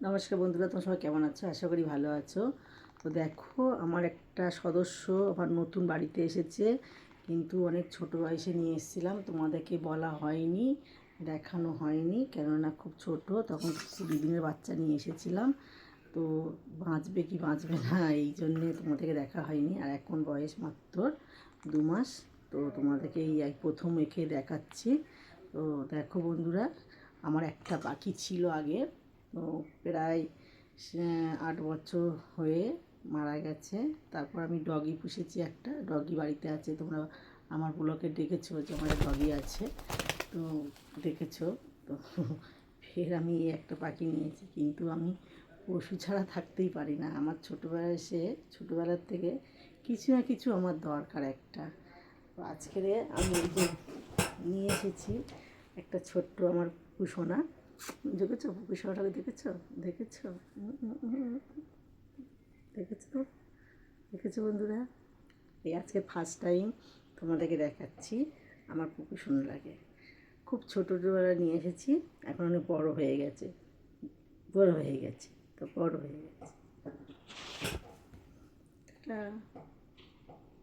নমস্কার বন্ধুরা, তোমরা সবাই কেমন আছো? আশা করি ভালো আছো। তো দেখো, আমার একটা সদস্য আমার নতুন বাড়িতে এসেছে, কিন্তু অনেক ছোট বয়সে নিয়ে এসেছিলাম, তোমাদেরকে বলা হয়নি, দেখানো হয়নি, কেননা খুব ছোট, তখন 20 দিনের বাচ্চা নিয়ে এসেছিলাম। তো বাঁচবে কি বাঁচবে না এই জন্যে তোমাদেরকে দেখা হয়নি। আর এখন বয়স মাত্র 2 মাস। তো তোমাদেরকে এই প্রথম এঁকে দেখাচ্ছি। তো দেখো বন্ধুরা, আমার একটা পাখি ছিল আগে, তো প্রায় 8 বছর হয়ে মারা গেছে। তারপর আমি ডগি পুষেছি, একটা ডগি বাড়িতে আছে, তোমরা আমার ব্লগে দেখেছো যে আমার ডগি আছে, তো দেখেছো। তো ফের আমি একটা পাখি নিয়েছি, কিন্তু আমি পশু ছাড়া থাকতেই পারি না। আমার ছোটোবেলার থেকে কিছু না কিছু আমার দরকার একটা। তো আজকের আমি নিয়ে এসেছি একটা ছোট্ট আমার পুষোনা। দেখেছো পুকুরসভাটাকে? দেখেছো দেখেছো দেখেছো দেখেছো বন্ধুরা? এই আজকে ফার্স্ট টাইম তোমাদেরকে দেখাচ্ছি আমার পুকুর সোনাটাকে। খুব ছোটোবেলা নিয়ে এসেছি, এখন অনেক বড় হয়ে গেছে, তো বড় হয়ে গেছে।